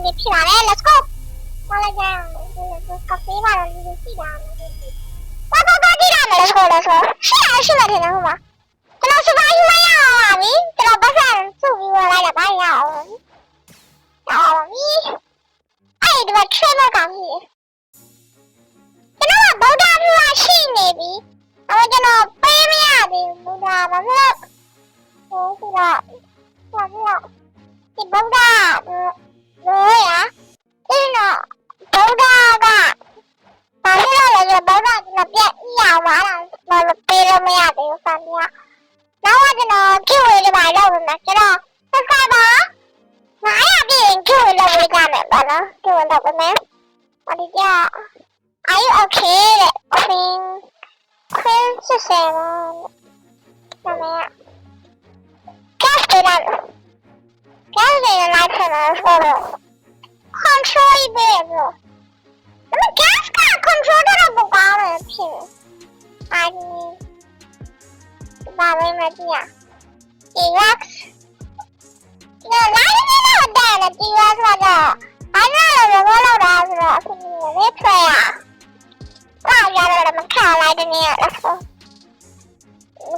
နေဖြစ်လာတယ် let's go ဘာလဲကြာကဖေးပါတော့ဒီစီတာတော့ကြည့်ရမယ် let's go ရှိမှတယ်နော်ဟိုမှာကျွန်တော်စပါးယူမရအောင်ပါပြီကျွန်တော်ပတ်စံစုပြီးဝင်လိုက်တာဘာရအောင်ပြီအဲ့ဒီမှာ travel ကောင်းကြီးကျွန်တော်ကဗုဒ္ဓဘုရားရှိနေပြီအဲ့ကျွန်တော်ပေးမရဘူးဗုဒ္ဓဘာလို့ဆိုတော့ဒီဗုဒ္ဓလို့ရဒီတော့ဗုဒ္ဓကဘာလို့လဲဆိုတော့ဗုဒ္ဓကပြက်ရအောင်ပါလားပေးလို့မရဘူးဆန်ပြနောက်တော့ကျွန်တော်ကျွေလေးပါလောက်မယ်ကျွန်တော် subscriber 900ပြည့်ကျွေလောက်ဝေးကြမယ်ပေါ့နော်ကျွေလောက်ပါမယ်အဲ့ဒီက Are you okay တဲ့ Queen 67နာမည် gas ပေးလိုက် gas ပေးလိုက်ခဏဆိုတော့ control ပေးလို့ဒါပေမဲ့ gas က control တော့မကောင်းဘူးဖြစ်နေအဲ့ဒီဘာလဲမသိရ T-Rex နော်လာနေတော့တယ် T-Rex ကတော့အဲ့ဒါလည်းဘောလောက်တာဆိုတော့အခုနေထွက်ရရတယ်မခါလိုက်တဲ့နေရာlet's go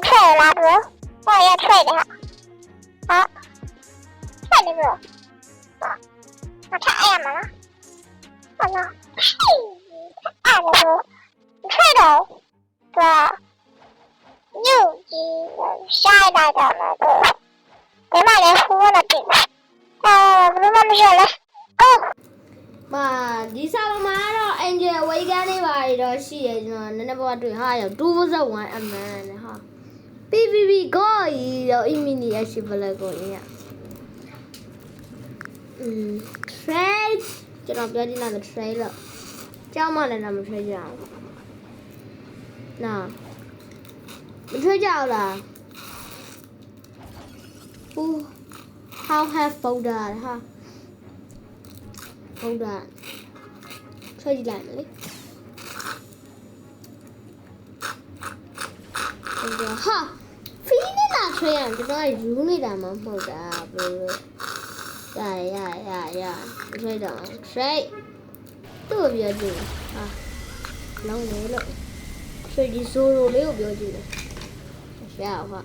ထွက်လာတော့ဟောရထွက်တယ်ဟာထွက်တယ်ဘယ်အထအဲ့မလားဟုတ်လားအဲ့ဒါထွက်တော့ညူကြီးရှားလိုက်တော့တော့ဒီမှာလည်းဖူးလို့တင်ဘယ်မှာမရလဲဒီစာပေါ်မှာတော့ Angel Awaken လေးပါတော့ရှိရကျွန်တော်နည်းနည်းပေါ်တွေ့ဟာရော2.1 mm နဲ့ဟာ PVP go ရော mini action ဘလက်ကိုရင်းရtrade ကျွန်တော်ပြောချင်တာ trade လို့ကြောက်မှလည်းတော့မ trade ကြအောင်နော်မ trade ကြအောင်လားhow have folder ဟာဟုတ်တာထွက်ကြည့်လိုက်မယ်လေဟာဖီးနေတာထွက်ရကျွန်တော်ယူနေတာမှမဟုတ်တာဘယ်လိုရထွက်တော့ trade သူ့ကိုပြောကြည့်ဟာလောင်းနေလို့ trade ဒီ zoro လေးကိုပြောကြည့်တယ်ရှာဟာ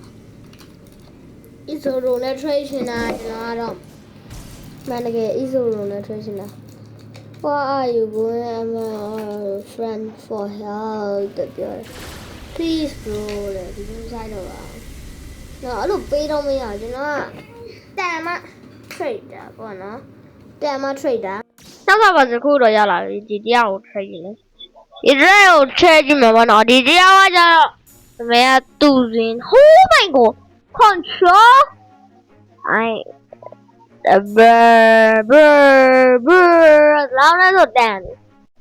ဒီ zoro နဲ့ trade ရှင်တာကျွန်တော်ကတော့မှန်တကယ် zoro နဲ့ trade ရှင်တာWhy are you going? I'm a friend for help. Please, bro. This is side of us. No, I don't pay on me. You know, damn it, trader. What no? Damn it, trader. Now I was a cool yalla. Did you trading? Israel trading me one or did you? We are doing. Oh my god! Control. Lao nó rồi đàn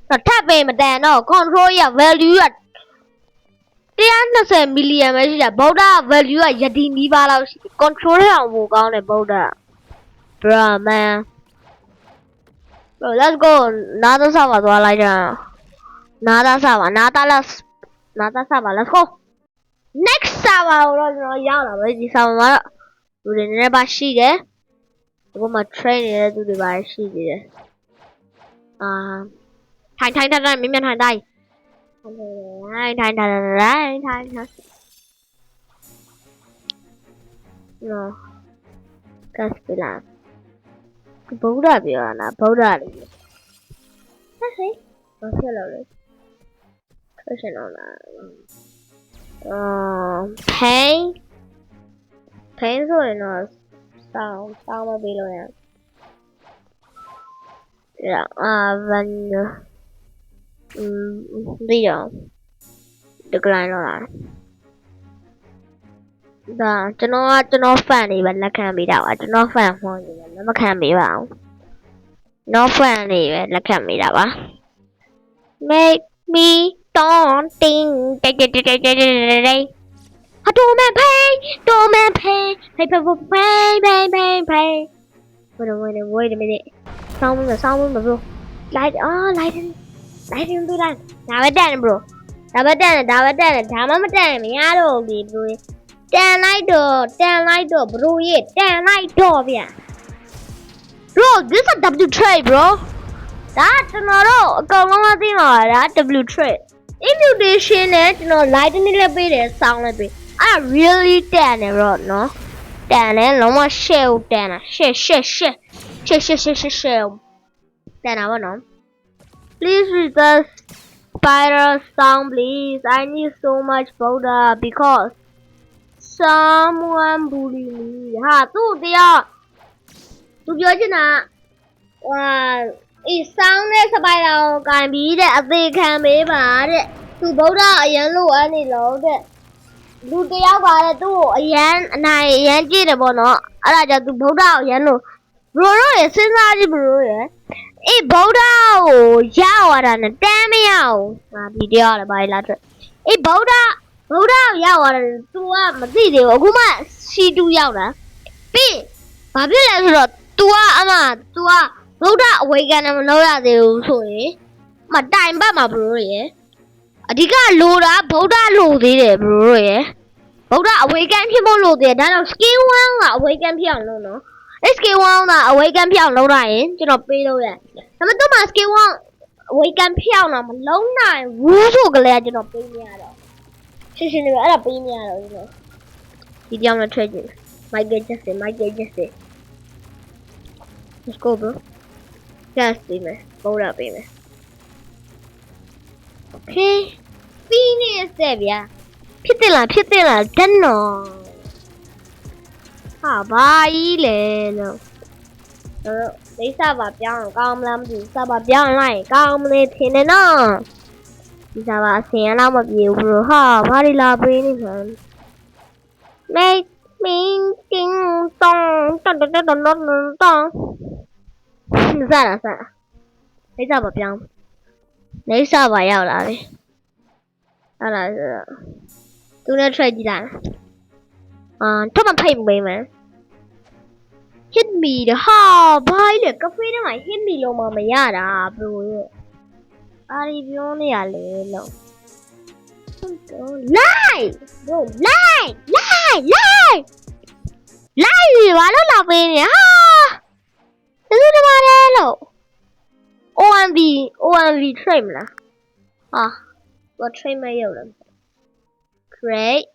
nó tháp về mà đàn nó control ya value ya tiền nó sẽ million mấy là bao da value ya jadi ni ba lao control là một con này bao da bro man bro let's go nada sao mà tôi lại ra nada sao mà let's go next sao mà nó giao là cái gì sao mà rồi này ba xí đấy Tôi mà train này tôi đi bài gì vậy? Thành mấy miền thành đây. Thành. Rồi. Cái gì làm? Cái bố đà bị à? Bố đà đi. Cái gì? Có xe nào đấy? Cái xe nào là? Pain rồi nó. Sao mà bị rồi nè. Dạ, bây giờ được lại nó lại. Dạ, cho nó fan thì mình là can bị đau, cho nó fan thôi thì mình nó can bị vào. Nó fan thì mình là can bị đau á. Make me don't think đây. Doorman pay. Pay. Wait a minute. Xong rồi bro. Light in tôi light. Đá đèn bro. Đá đèn. Thả mà đèn mình á đồ gì bro. Đèn light đồ bro ye. Đèn light đồ vậy. bro this is W trade bro ဒါကျွန်တော်တို့အကောင်လုံးမသိမှာပါဒါ W trade immutation နဲ့ကျွန်တော် lightning လည်းပေးတယ် sound လည်းပေးအဲ့ really တန်တယ် bro နော်တန်တယ်လုံးဝ shell တန်တာ shell တန်တာဗောနော် please read the spider sound please I need so much powder because someone bully me ဟာသူ့တရားသူပြောချင်တာဟာအေး sound နဲ့ spider ကိုကန်ပြီးတဲ့အသေးခံပေးပါတဲ့သူဗုဒ္ဓအရန်လို့အဲ့နေလို့တဲ့လူတယောက်ကတဲ့သူ့ကိုအရန်အနိုင်အရန်ကြည့်တယ်ပေါ့နော်အဲ့ဒါကြောင့်သူဗုဒ္ဓအရန်လို့ bro တို့ရစဉ်းစားကြည့် bro ရအေးဗုဒ္ဓကိုရောက်ရတာနဲ့တမ်းမရဘူးငါဒီတရားလည်းဘာလဲလားအေးဗုဒ္ဓကိုရောက်ရတယ် तू ကမသိသေးဘူးအခုမှ C2 ရောက်တာပြီးဘာဖြစ်လဲဆိုတော့ तू ကအမ तू ကဗုဒ္ဓအဝေခံမလုပ်ရသေးဘူးဆိုရင်အမတိုင်ပတ်မှာ bro ရအဓိကလိုတာဗုဒ္ဓလိုသေးတယ် bro ရဗုဒ္ဓအဝေခံဖြစ်ဖို့လိုသေးတယ်ဒါကြောင့် skill 1ကအဝေခံဖြစ်အောင်လုပ်နော်skill 1ကအဝေခံဖြစ်အောင်လုပ်လိုက်ရင်ကျွန်တော်ပေးလို့ရဒါပေမဲ့သူ့မှာ skill 1အဝေခံဖြစ်အောင်တော့မလုံးနိုင်ဘူးဆိုကြလေကျွန်တော်ပေးမရတော့ရှင်းနေပဲအဲ့ဒါပေးမရတော့ကျွန်တော်ဒီကြောင်နဲ့ထွက်ကြည့် my get just let's go bro just ပေးမယ်ပို့ရပေးမယ် okay ပြီးနေစေဗျာဖြစ်တယ်လားတန်းတော့ဟာဘာကြီးလဲလို့လိပ်စာပါပြောင်းကောင်းမလားမသိဘူးစာပါပြောင်းလိုက်ကောင်းမလဲထင်တယ်နော်ဒီစာပါအစင်တော့မပြေဘူး bro ဟာဘာတွေလာပေးနေလဲ make me ding dong dong dong dong dong dong စတာလိပ်စာပါပြောင်းလိပ်စာပါရောက်လာပြီဟာလာသူနဲ့ trade ကြည့်လိုက်တော့မဖိတ်မေးမယ် hit me 的ဟာဘာလဲကဖေးထဲမှာ hit me လို့မရတာ bro ရဲ့အားဒီပြောနေရလေလို့ live bro live ဘာလို့လာပေးနေဟာသူတို့ဘာလဲလို့ OMV trade မလားဟာဘာ trade မရောက်လား trade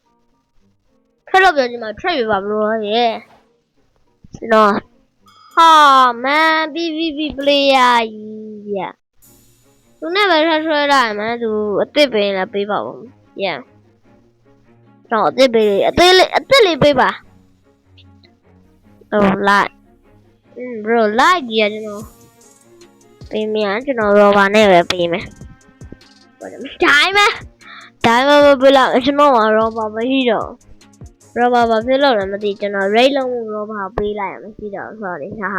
ခက်တော့ပြောချင်မှာ trade ပါ bro ရဲ့နော်ဟာမန် PVP player ကြီးဗျသူနဲ့ပဲထွက်လိုက်မှသူအစ်စ်ပေးလားပေးပါဦး။ Yeah တော့အစ်စ်ပေးအစ်စ်လေးပေးပါ။တော့ like bro like ကြီးကျွန်တော်ပေးမယ်ကျွန်တော် rover နဲ့ပဲပေးမယ်။ဘာလဲdiamond မပေးလို့ကျွန်တော်က rover မရှိတော့ rover ဘာဖြစ်လို့လဲမသိကျွန်တော် rate လုံး rover ပေးလိုက်ရမရှိတော့ sorry ဟာ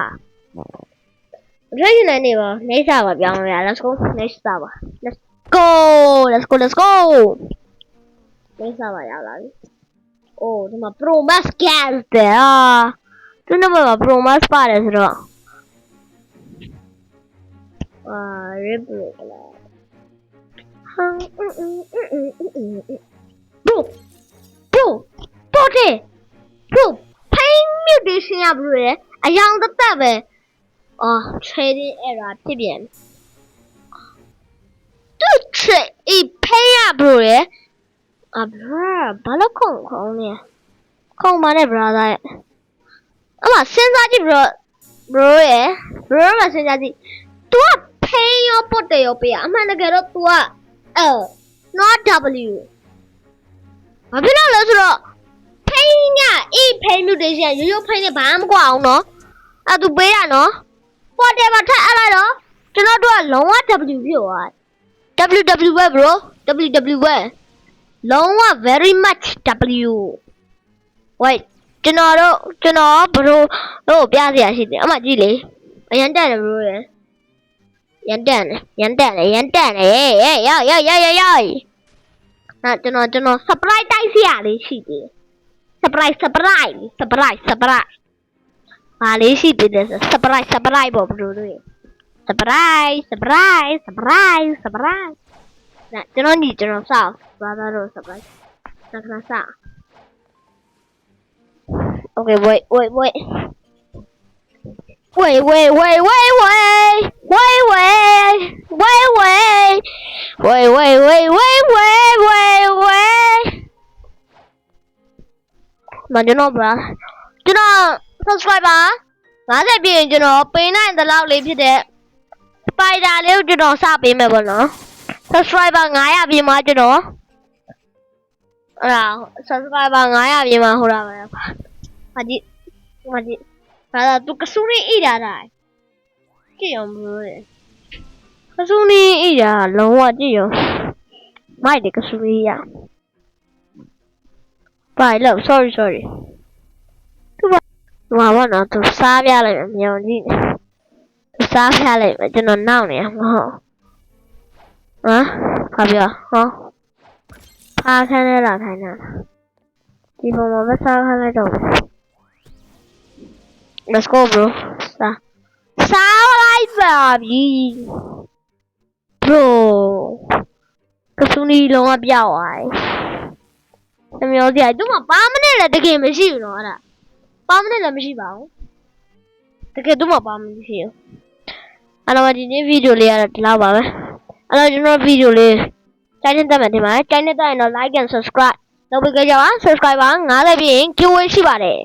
Ready na neighbor. Next hour, let's go. Next hour. Let's go. Next hour, oh, my pro mask gas there. Don't know my pro mask part is wrong. Bro, paying mutation, bro. I young the tabby. Trading error ဖြစ်ပြန်သူ trade ဖေးရ bro ရbro ဘာလို့ခုံနေခုံပါနဲ့ brother ရအမစဉ်းစားကြည့် bro ရ bro မစဉ်းစားကြည့် तू ကဖေးရောပုတ်တယ်ရောပေးရအမှန်တကယ်တော့ तू က L not W ဘာဖြစ်လို့လဲဆိုတော့ဖေးညဖေး mutation ရိုးဖေးနဲ့ဘာမှမကွာအောင်နော်အဲ့ तू ပေးရနော်whatever ထပ်အလိုက်တော့ကျွန်တော်တို့ကလုံးဝ W ဖြစ်သွားWW ပဲ bro WW ပဲလုံးဝ very much W wait ကျွန်တော် bro တို့ပြစရာရှိတယ်အမကြည့်လေအရန်တက်တယ် bro ရန်တက်တယ်ရောက်နာကျွန်တော် surprise တိုက်စရာလေးရှိတယ် surprise ဘာလေးရှိသေးတယ် surprise ပေါ့ bro တို့ surprise နာကျွန်တော်ညီကျွန်တော်စောက် brother တို့ surprise နာခဏစောက် okay wait 喂喂喂喂喂喂喂喂喂喂喂喂喂喂喂မကျွန်တော်ဗျာကျွန်တော် subscriber 50ပြည့်ကျွန်တော်ပေးနိုင်တဲ့လောက်လေးဖြစ်တဲ့ spider လေးကိုကျွန်တော်စပေးမယ်ပေါ့နော် subscriber 900ပြည့်မှာကျွန်တော်အဲ့ဒါ subscriber 900ပြည့်မှာဟိုတာပဲဟာကြည့်ဒါသူကစုနေဣတာတိုင်းကြည့်အောင်ပြောတယ်ကစုနေဣတာလုံးဝကြည့်အောင်မိုက်တယ်ကစုနေရပါလို့ sorry သူဘာနော်သူစားပြလိုက်မယ်မြောင်ကြည့်စားပြလိုက်မယ်ကျွန်တော်နောက်နေရမဟုတ်ဟာပြောဟောဖားခန်းနဲ့လာခိုင်းတာဒီပုံမှာမစားခန်းလိုက်တော့ Let's go bro စားလိုက်ပါပြီ bro ကစုနီလုံးဝပြောက်သွားတယ်တမျိုးစီသူ့မှာပါမနဲ့လည်းတကယ်မရှိဘူးနော်အဲ့ဒါပါမနဲ့လည်းမရှိပါဘူးတကယ်သူ့မှာပါမရှိဘူးအဲ့တော့ဒီနေ့ဗီဒီယိုလေးကတော့ဒီလောက်ပါပဲအဲ့တော့ကျွန်တော်ဗီဒီယိုလေးတိုင်းနဲ့တက်မယ်ဒီမှာတိုင်းနဲ့တက်ရင်တော့ like and subscribe လုပ်ပေးကြပါ subscriber 50ပြည့်ရင် giveaway ရှိပါတယ်